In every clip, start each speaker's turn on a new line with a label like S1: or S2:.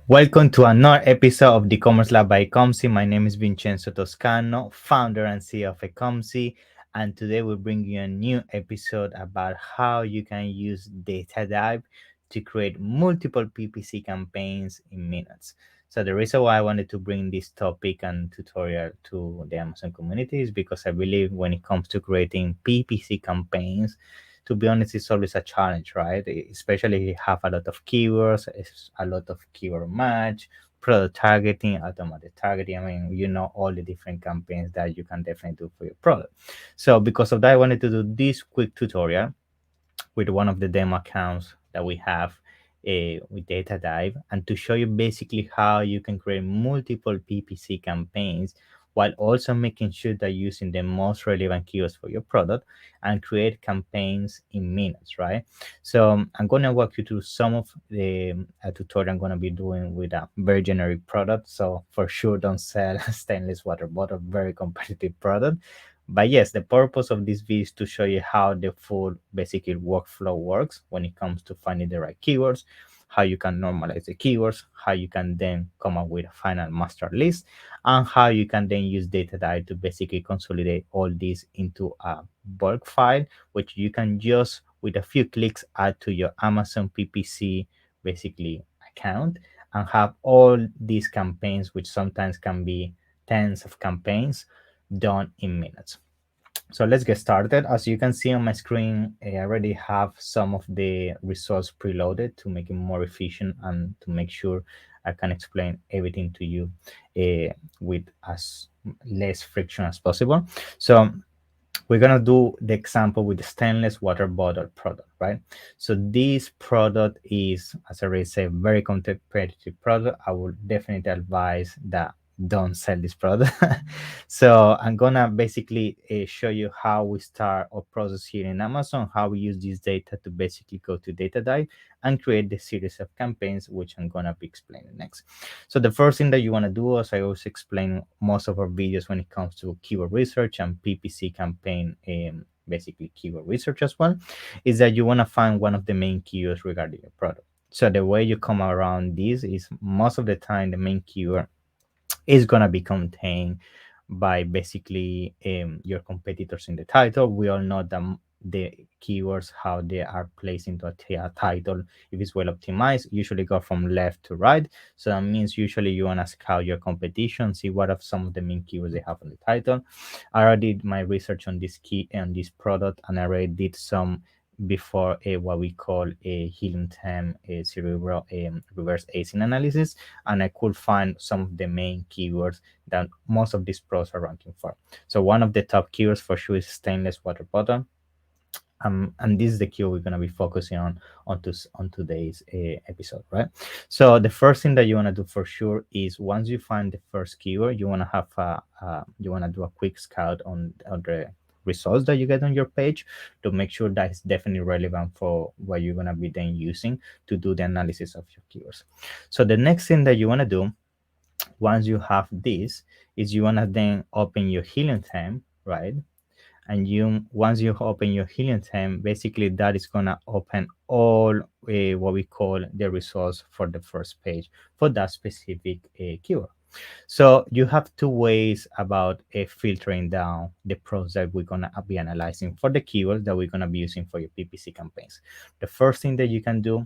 S1: Welcome to another episode of the Commerce Lab by Ecomcy. My name is Vincenzo Toscano, founder and CEO of Ecomcy, and today we bring you a new episode about how you can use DataDive to create multiple PPC campaigns in minutes. So the reason why I wanted to bring this topic and tutorial to the Amazon community is because I believe when it comes to creating PPC campaigns, to be honest, it's always a challenge, right? Especially if you have a lot of keywords, it's a lot of keyword match, product targeting, automated targeting. I mean, all the different campaigns that you can definitely do for your product. So because of that, I wanted to do this quick tutorial with one of the demo accounts that we have with DataDive, and to show you basically how you can create multiple PPC campaigns while also making sure that you're using the most relevant keywords for your product and create campaigns in minutes, right? So I'm going to walk you through some of the tutorial I'm going to be doing with a very generic product. So for sure, don't sell stainless water bottle, very competitive product. But yes, the purpose of this video is to show you how the full basically workflow works when it comes to finding the right keywords, how you can normalize the keywords, how you can then come up with a final master list, and how you can then use DataDive to basically consolidate all this into a bulk file, which you can just with a few clicks add to your Amazon PPC basically account and have all these campaigns, which sometimes can be tens of campaigns, done in minutes. So let's get started. As you can see on my screen, I already have some of the results preloaded to make it more efficient and to make sure I can explain everything to you with as less friction as possible. So we're gonna do the example with the stainless water bottle product, right? So this product is, as I already said, very competitive product. I would definitely advise that don't sell this product. So I'm gonna basically show you how we start our process here in Amazon, how we use this data to basically go to DataDive and create the series of campaigns, which I'm gonna be explaining next. So the first thing that you want to do, as I always explain most of our videos when it comes to keyword research and PPC campaign, basically keyword research as well, is that you want to find one of the main keywords regarding your product. So the way you come around this is most of the time the main keyword is going to be contained by basically your competitors in the title. We all know that the keywords, how they are placed into a title, if it's well optimized, usually go from left to right. So that means usually you want to scout your competition, see what are some of the main keywords they have on the title. I already did my research on this key and this product, and I already did some before what we call a helium 10 cerebral reverse async analysis, and I could find some of the main keywords that most of these pros are ranking for. So one of the top keywords for sure is stainless water bottle. And this is the keyword we're going to be focusing on today's episode, right? So the first thing that you want to do for sure is once you find the first keyword, you want to have you want to do a quick scout on the results that you get on your page to make sure that it's definitely relevant for what you're going to be then using to do the analysis of your keywords. So the next thing that you want to do once you have this is you want to then open your helium 10, right? And you once you open your helium 10, basically that is going to open all what we call the results for the first page for that specific keyword. So you have two ways about filtering down the pros that we're going to be analyzing for the keywords that we're going to be using for your PPC campaigns. The first thing that you can do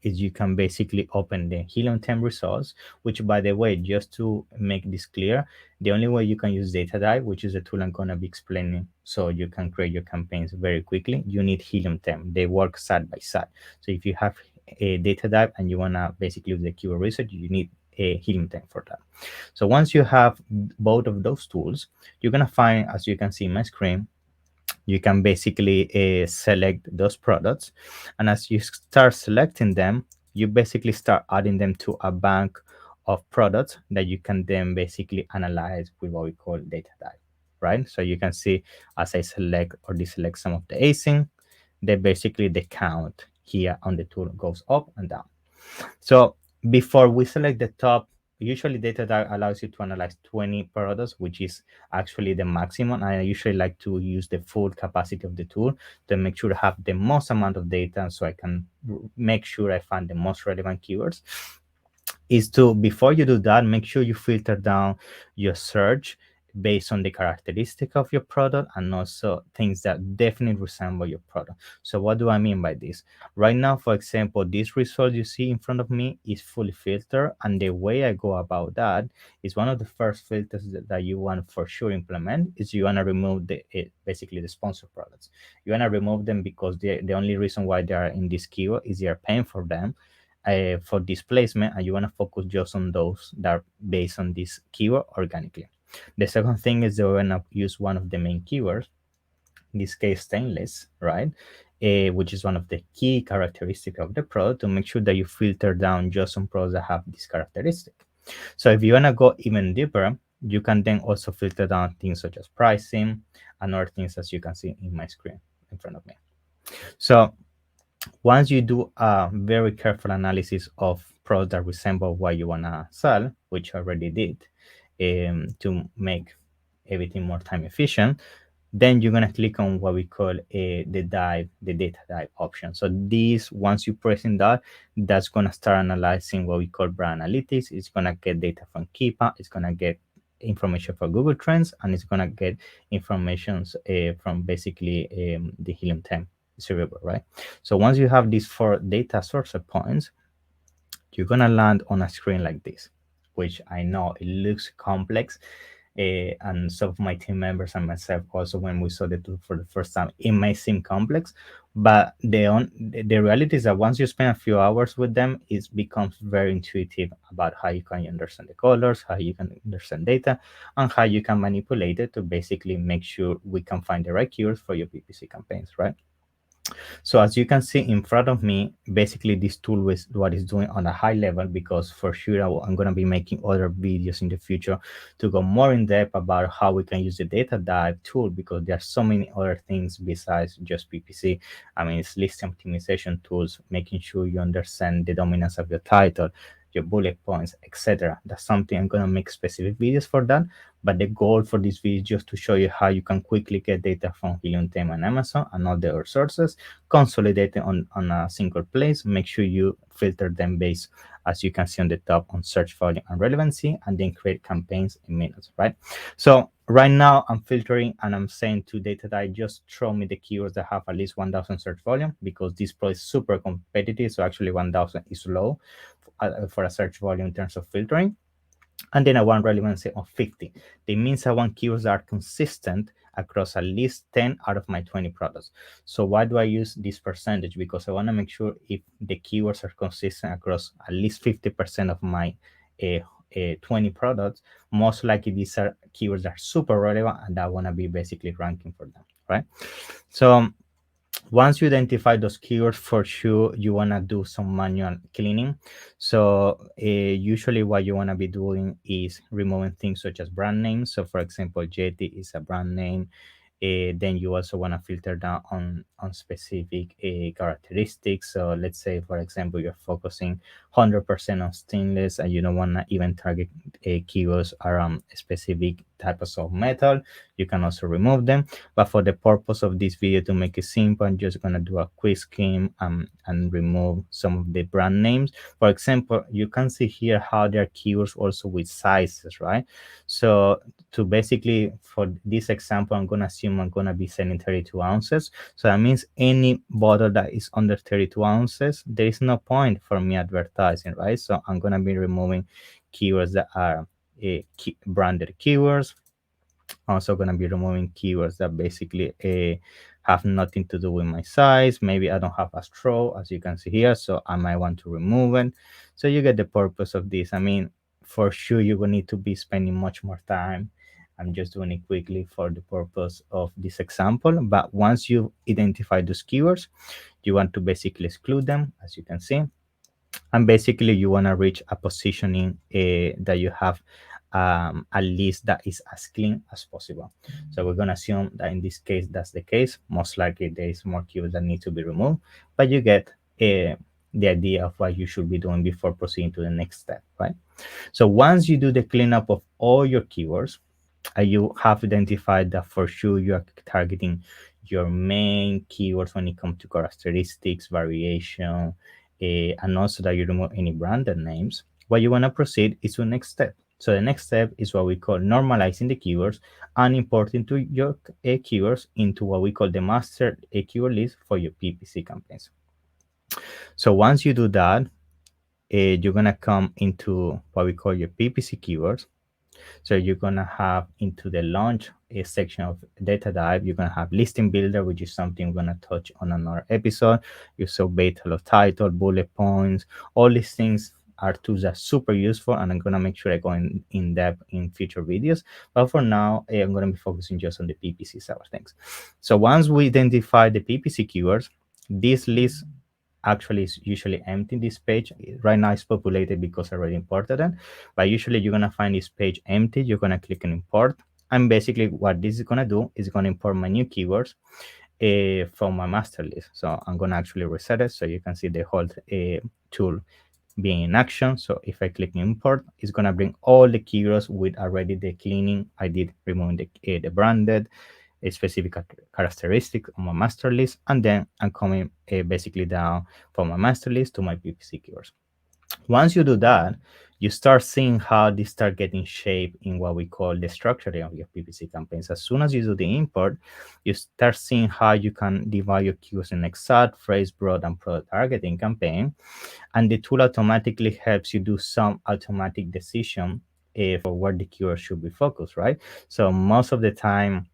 S1: is you can basically open the Helium 10 results, which, by the way, just to make this clear, the only way you can use DataDive, which is a tool I'm going to be explaining so you can create your campaigns very quickly, you need Helium 10. They work side by side. So if you have a DataDive and you want to basically use the keyword research, you need a Helium 10 for that. So once you have both of those tools, you're going to find, as you can see in my screen, you can basically select those products, and as you start selecting them, you basically start adding them to a bank of products that you can then basically analyze with what we call DataDive, right? So you can see as I select or deselect some of the async, they basically the count here on the tool goes up and down. So before we select the top, usually DataDive allows you to analyze 20 products, which is actually the maximum. I usually like to use the full capacity of the tool to make sure I have the most amount of data so I can make sure I find the most relevant keywords. is to, before you do that, make sure you filter down your search based on the characteristic of your product and also things that definitely resemble your product. So what do I mean by this? Right now, for example, this result you see in front of me is fully filtered, and the way I go about that is one of the first filters that you want for sure implement is you want to remove basically the sponsor products. You want to remove them because the only reason why they are in this keyword is you are paying for them for displacement, and you want to focus just on those that are based on this keyword organically. The second thing is that we want to use one of the main keywords, in this case stainless, right? Which is one of the key characteristics of the product, to make sure that you filter down just on products that have this characteristic. So if you want to go even deeper, you can then also filter down things such as pricing and other things, as you can see in my screen in front of me. So once you do a very careful analysis of products that resemble what you want to sell, which I already did, to make everything more time efficient, then you're gonna click on what we call the data dive option. So this, once you press in that, that's gonna start analyzing what we call brand analytics. It's gonna get data from Keepa, it's gonna get information for Google Trends, and it's gonna get information from basically the Helium 10 cerebral, right? So once you have these four data source points, you're gonna land on a screen like this, which I know it looks complex. And some of my team members and myself also, when we saw the tool for the first time, it may seem complex, but the reality is that once you spend a few hours with them, it becomes very intuitive about how you can understand the colors, how you can understand data, and how you can manipulate it to basically make sure we can find the right keywords for your PPC campaigns, right? So as you can see in front of me, basically this tool is what it's doing on a high level, because for sure I'm going to be making other videos in the future to go more in depth about how we can use the data dive tool, because there are so many other things besides just PPC. I mean, it's list optimization tools, making sure you understand the dominance of your title, your bullet points, etc. That's something I'm going to make specific videos for that. But the goal for this video is just to show you how you can quickly get data from Helium 10 and Amazon and all the other sources, consolidate it on a single place, make sure you filter them based, as you can see on the top, on search volume and relevancy, and then create campaigns in minutes, right? So right now I'm filtering and I'm saying to DataDive, just show me the keywords that have at least 1,000 search volume, because this pro is super competitive. So actually 1,000 is low for a search volume in terms of filtering. And then I want relevancy of 50. That means I want keywords that are consistent across at least 10 out of my 20 products. So why do I use this percentage? Because I want to make sure if the keywords are consistent across at least 50% of my 20 products, most likely these are keywords that are super relevant and I want to be basically ranking for them, right? So once you identify those keywords, for sure you want to do some manual cleaning. So usually what you want to be doing is removing things such as brand names. So for example, Yeti is a brand name. Then you also want to filter down on specific characteristics. So let's say, for example, you're focusing 100% on stainless and you don't want to even target keywords around specific types of metal. You can also remove them. But for the purpose of this video, to make it simple, I'm just going to do a quick skim and remove some of the brand names. For example, you can see here how there are keywords also with sizes, right? So to basically, for this example, I'm going to assume I'm going to be selling 32 ounces. So that means any bottle that is under 32 ounces, there is no point for me advertising, right? So I'm going to be removing keywords that are branded keywords. Also going to be removing keywords that basically have nothing to do with my size. Maybe I don't have a straw, as you can see here, so I might want to remove it. So you get the purpose of this. I mean, for sure you will need to be spending much more time. I'm just doing it quickly for the purpose of this example. But once you identify those keywords, you want to basically exclude them, as you can see. And basically you want to reach a positioning that you have a list that is as clean as possible. So we're going to assume that in this case that's the case. Most likely there is more keywords that need to be removed, but you get the idea of what you should be doing before proceeding to the next step, right? So once you do the cleanup of all your keywords, you have identified that for sure you are targeting your main keywords when it comes to characteristics, variation, and also that you remove any branded names. what you want to proceed is to the next step. So the next step is what we call normalizing the keywords and importing to your keywords into what we call the master keyword list for your PPC campaigns. So once you do that, you're gonna come into what we call your PPC keywords. So you're gonna have into the launch section of DataDive, you're gonna have listing builder, which is something we're gonna touch on another episode. You saw beta of title, bullet points, all these things are tools that are super useful, and I'm gonna make sure I go in depth in future videos. But for now, I'm gonna be focusing just on the PPC side of things. So once we identify the PPC keywords, this list actually is usually empty. This page right now is populated because I already imported it, but usually you're gonna find this page empty. You're gonna click on import, and basically what this is gonna do is gonna import my new keywords from my master list. So I'm gonna actually reset it so you can see the whole tool being in action. So if I click import, it's gonna bring all the keywords with already the cleaning I did, removing the branded, a specific characteristic on my master list, and then I'm coming basically down from my master list to my PPC keywords. Once you do that, you start seeing how they start getting shape in what we call the structuring of your PPC campaigns. As soon as you do the import, you start seeing how you can divide your keywords in exact, phrase, broad, and product targeting campaign, and the tool automatically helps you do some automatic decision for where the keyword should be focused, right? So most of the time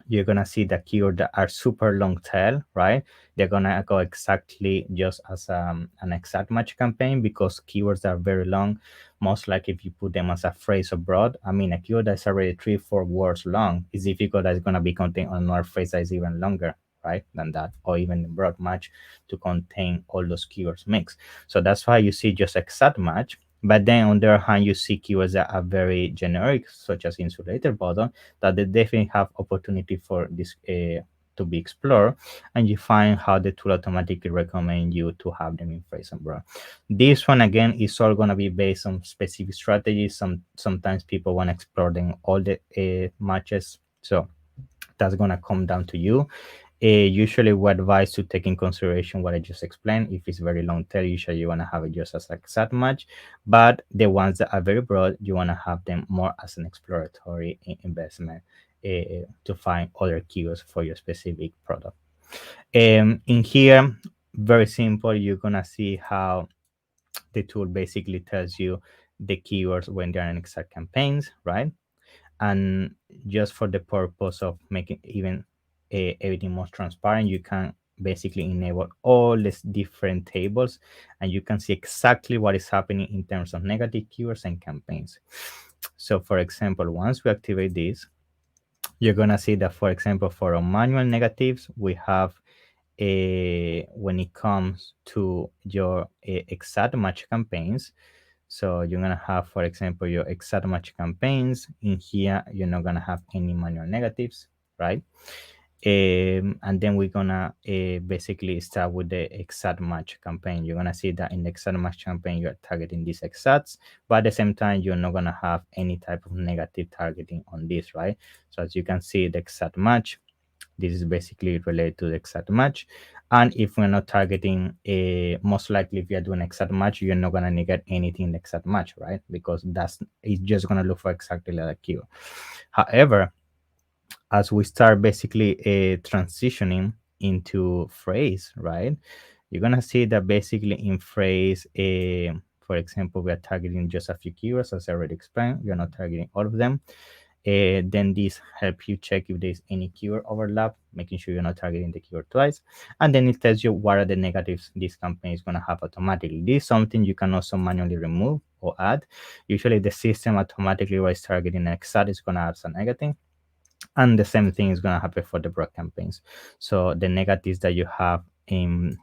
S1: you're gonna see the keywords that are super long tail, right? They're gonna go exactly just as an exact match campaign, because keywords that are very long, most likely if you put them as a phrase abroad, I mean a keyword that's already 3-4 words long, is difficult that it's gonna be contained on another phrase that is even longer, right, than that, or even a broad match to contain all those keywords mixed. So that's why you see just exact match. But then on the other hand, you see keywords that are very generic, such as insulated button, that they definitely have opportunity for this to be explored, and you find how the tool automatically recommend you to have them in phrase and broad. This one again is all going to be based on specific strategies. Sometimes people want to explore them all the matches, so that's going to come down to you. Usually we advise to take in consideration what I just explained. If it's very long tail, usually you want to have it just as a exact match, but the ones that are very broad, you want to have them more as an exploratory investment to find other keywords for your specific product. In here, very simple, you're gonna see how the tool basically tells you the keywords when they're in exact campaigns, right? And just for the purpose of making even everything more transparent, you can basically enable all these different tables, and you can see exactly what is happening in terms of negative keywords and campaigns. So for example, once we activate this, you're gonna see that, for example, for our manual negatives, we have when it comes to your exact match campaigns. So you're gonna have, for example, your exact match campaigns. In here, you're not gonna have any manual negatives, right? And then we're gonna basically start with the exact match campaign. You're gonna see that in the exact match campaign, you're targeting these exacts, but at the same time, you're not gonna have any type of negative targeting on this, right? So as you can see, the exact match, this is basically related to the exact match. And if we're not targeting a, most likely if you're doing exact match, you're not gonna negate anything in the exact match, right? Because that's, it's just gonna look for exactly like a keyword. However, as we start basically transitioning into phrase, right, you're gonna see that basically in phrase, for example, we are targeting just a few keywords, as I already explained. You're not targeting all of them. Then this help you check if there's any keyword overlap, making sure you're not targeting the keyword twice. And then it tells you what are the negatives this campaign is going to have automatically. This is something you can also manually remove or add. Usually the system automatically, while it's targeting an exact, is going to add some negative. And the same thing is going to happen for the broad campaigns. So the negatives that you have in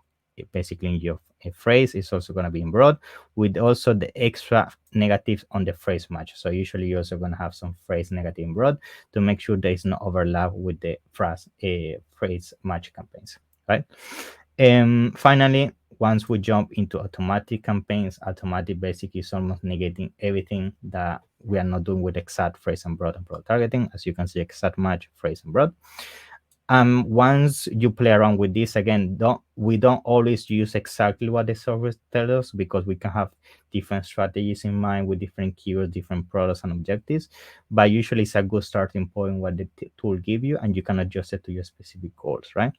S1: basically in your phrase is also going to be in broad, with also the extra negatives on the phrase match. So usually you're also going to have some phrase negative in broad to make sure there is no overlap with the phrase match campaigns, right? Finally, once we jump into automatic campaigns, automatic basically is almost negating everything that we are not doing with exact, phrase, and broad targeting. As you can see, exact match, phrase, and broad. Once you play around with this, again, don't always use exactly what the software tells us, because we can have different strategies in mind with different keywords, different products and objectives. But usually it's a good starting point what the tool give you, and you can adjust it to your specific goals, right?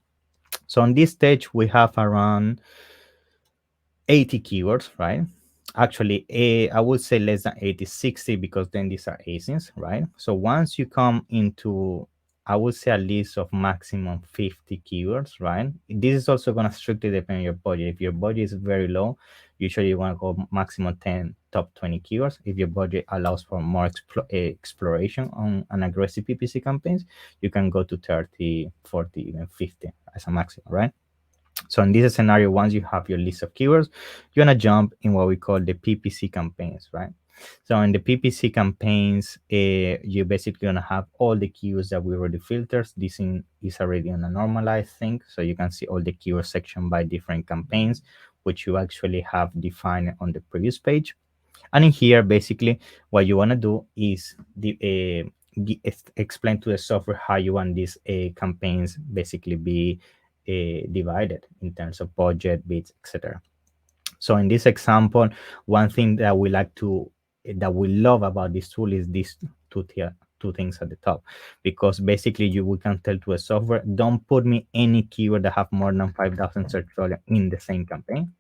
S1: So on this stage we have around 80 keywords, right? Actually, I would say less than 80, 60, because then these are asins, right? So once you come into, I would say, a list of maximum 50 keywords, right? This is also going to strictly depend on your budget. If your budget is very low, usually you want to go maximum 10 top 20 keywords. If your budget allows for more exploration on an aggressive PPC campaigns, you can go to 30, 40, even 50 as a maximum, right? So in this scenario, once you have your list of keywords, you're gonna jump in what we call the PPC campaigns, right? So in the PPC campaigns, you're basically gonna have all the keywords that we already filtered. Is already on a normalized thing, so you can see all the keyword section by different campaigns, which you actually have defined on the previous page. And in here, basically, what you wanna do is explain to the software how you want these campaigns basically be divided in terms of budget, bids, etc. So in this example, one thing that we love about this tool is these two things at the top, because basically we can tell to a software, don't put me any keyword that have more than 5,000 search volume in the same campaign,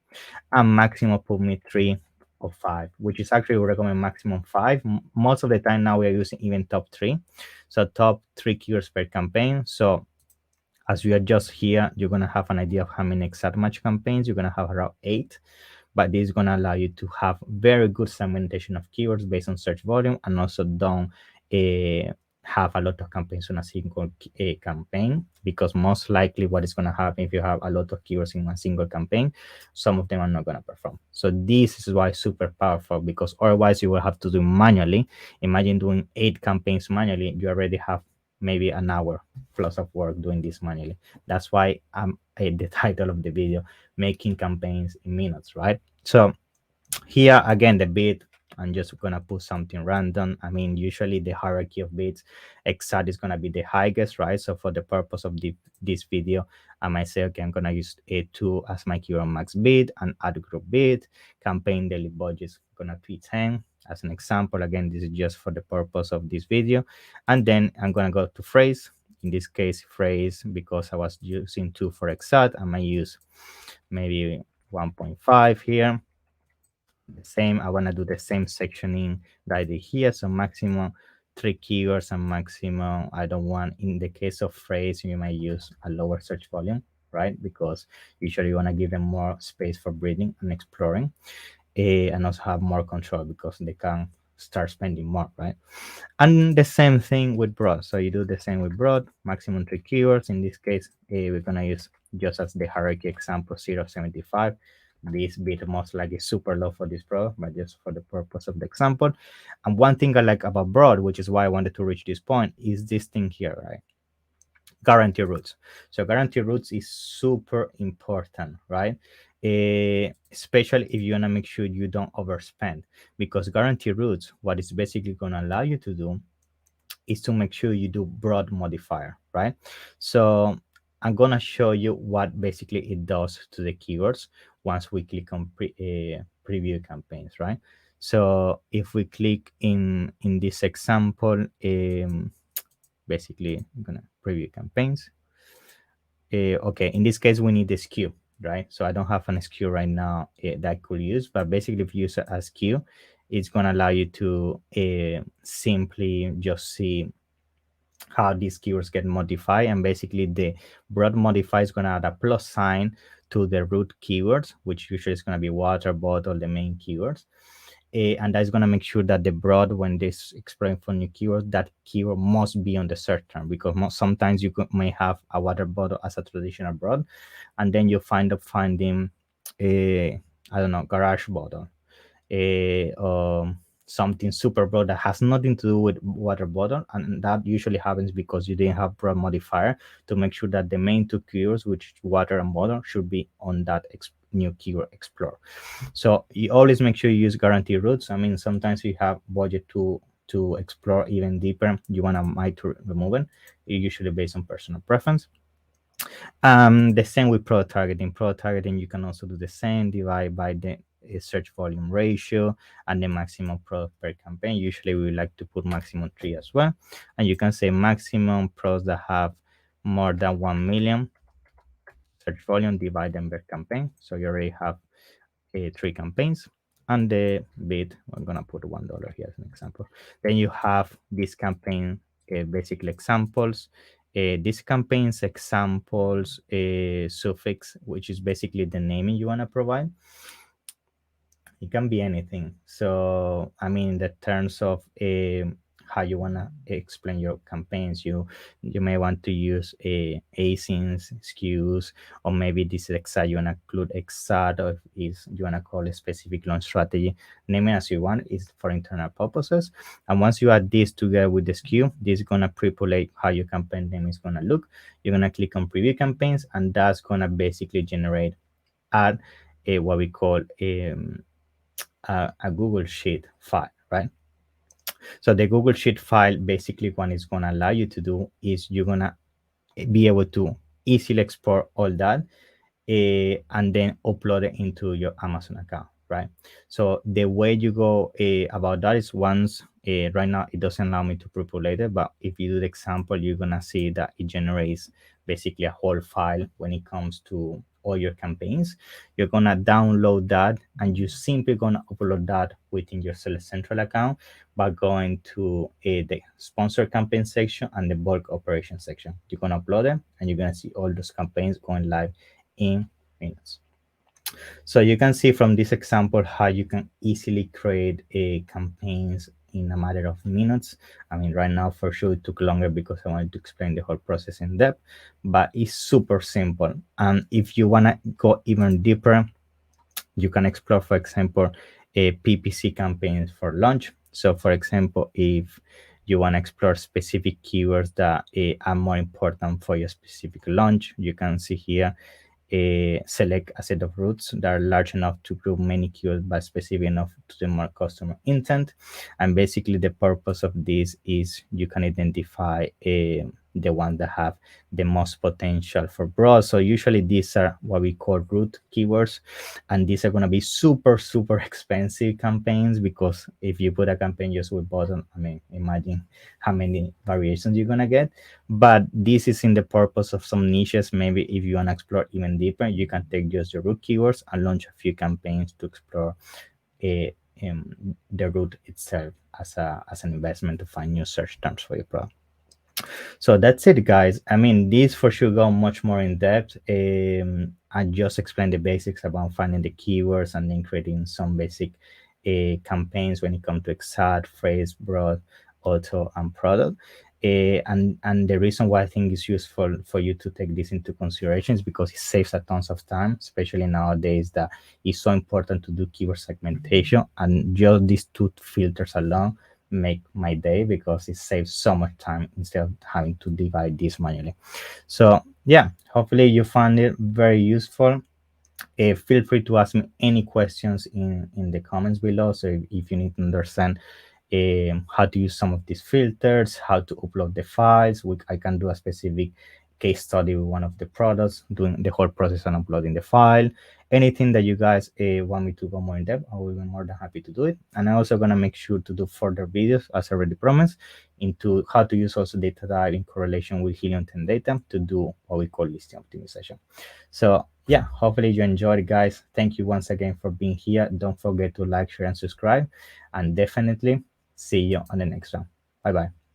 S1: and maximum put me 3 or 5, which is actually we recommend maximum 5. Most of the time now we are using even top 3, so top 3 keywords per campaign. So as you adjust here, you're going to have an idea of how many exact match campaigns. You're going to have around 8, but this is going to allow you to have very good segmentation of keywords based on search volume, and also don't have a lot of campaigns on a single campaign, because most likely what is going to happen if you have a lot of keywords in a single campaign, some of them are not going to perform. So this is why it's super powerful, because otherwise you will have to do manually. Imagine doing 8 campaigns manually. You already have maybe an hour plus of work doing this manually. That's why the title of the video, making campaigns in minutes, right? So here again, the bid, I'm just gonna put something random. I mean, usually the hierarchy of bids, exact is gonna be the highest, right? So for the purpose of this video, I might say, okay, I'm gonna use A2 as my keyword max bid, and ad group bid, campaign daily budget is gonna be 10 as an example. Again, this is just for the purpose of this video. And then I'm gonna go to phrase. In this case, phrase, because I was using 2 for exact, I might use maybe 1.5 here. The same, I want to do the same sectioning that I did here. So maximum 3 keywords, and maximum, I don't want, in the case of phrase, you might use a lower search volume, right? Because usually you want to give them more space for breathing and exploring, and also have more control, because they can start spending more, right? And the same thing with broad. So you do the same with broad, maximum 3 keywords. In this case, we're gonna use, just as the hierarchy example, 0.75. This bit most likely super low for this product, but just for the purpose of the example. And one thing I like about broad, which is why I wanted to reach this point, is this thing here, right? Guarantee roots. So guarantee roots is super important, right? Especially if you want to make sure you don't overspend, because guarantee roots, what it's basically going to allow you to do is to make sure you do broad modifier, right? So I'm going to show you what basically it does to the keywords once we click on preview campaigns, right? So if we click in this example, basically I'm gonna preview campaigns. Okay, in this case we need the SKU, right? So I don't have an SKU right now that I could use, but basically if you use it as SKU, it's gonna allow you to simply just see how these keywords get modified. And basically the broad modifier is gonna add a plus sign to the root keywords, which usually is gonna be water bottle, the main keywords. And that's going to make sure that the broad, when this exploring for new keywords, that keyword must be on the search term, because sometimes you may have a water bottle as a traditional broad, and then you finding a, I don't know, garage bottle, a something super broad that has nothing to do with water bottle, and that usually happens because you didn't have broad modifier to make sure that the main 2 keywords, which water and bottle, should be on that new keyword explore. So you always make sure you use guarantee roots. I mean, sometimes you have budget to to explore even deeper, you want to might to remove it, usually based on personal preference. The same with product targeting. Product targeting, you can also do the same, divide by the search volume ratio and the maximum product per campaign. Usually we like to put maximum 3 as well. And you can say maximum products that have more than 1 million search volume, divide them per campaign. So you already have 3 campaigns. And the bid, I'm gonna put $1 here as an example. Then you have this campaign basically examples. These campaigns examples suffix, which is basically the naming you want to provide. It can be anything. So I mean, in the terms of how you want to explain your campaigns, you may want to use asins, SKUs, or maybe this is exact, you want to include exact, or is you want to call a specific launch strategy. Name it as you want, is for internal purposes. And once you add this together with the SKU, this is going to populate how your campaign name is going to look. You're going to click on preview campaigns, and that's going to basically generate add what we call a Google Sheet file, right? So the Google Sheet file, basically what it's going to allow you to do is you're going to be able to easily export all that and then upload it into your Amazon account, right? So the way you go about that is once, right now it doesn't allow me to populate it, but if you do the example, you're going to see that it generates basically a whole file when it comes to all your campaigns. You're going to download that and you're simply going to upload that within your Sales Central account by going to the sponsor campaign section and the bulk operation section. You're going to upload them and you're going to see all those campaigns going live in minutes. So you can see from this example how you can easily create a campaigns in a matter of minutes. I mean, right now for sure it took longer because I wanted to explain the whole process in depth, but it's super simple. And if you want to go even deeper, you can explore, for example, a PPC campaigns for launch. So for example, if you want to explore specific keywords that are more important for your specific launch, you can see here select a set of routes that are large enough to group many keywords but specific enough to the more customer intent. And basically the purpose of this is you can identify the ones that have the most potential for broad. So usually these are what we call root keywords, and these are going to be super expensive campaigns, because if you put a campaign just with button, I mean, imagine how many variations you're going to get. But this is in the purpose of some niches. Maybe if you want to explore even deeper, you can take just the root keywords and launch a few campaigns to explore the root itself as an investment to find new search terms for your product. So that's it, guys. I mean, this for sure go much more in depth. I just explained the basics about finding the keywords and then creating some basic campaigns when it comes to exact, phrase, broad, auto, and product. And the reason why I think it's useful for you to take this into consideration is because it saves a tons of time, especially nowadays that it's so important to do keyword segmentation. And just these two filters alone make my day, because it saves so much time instead of having to divide this manually. So yeah, hopefully you found it very useful. Feel free to ask me any questions in the comments below. So if you need to understand how to use some of these filters, how to upload the files, I can do a specific case study with one of the products, doing the whole process and uploading the file. Anything that you guys want me to go more in depth, I will be more than happy to do it. And I'm also going to make sure to do further videos, as I already promised, into how to use also DataDive in correlation with Helium 10 data to do what we call listing optimization. So yeah, hopefully you enjoyed it, guys. Thank you once again for being here. Don't forget to like, share, and subscribe. And definitely see you on the next one. Bye bye.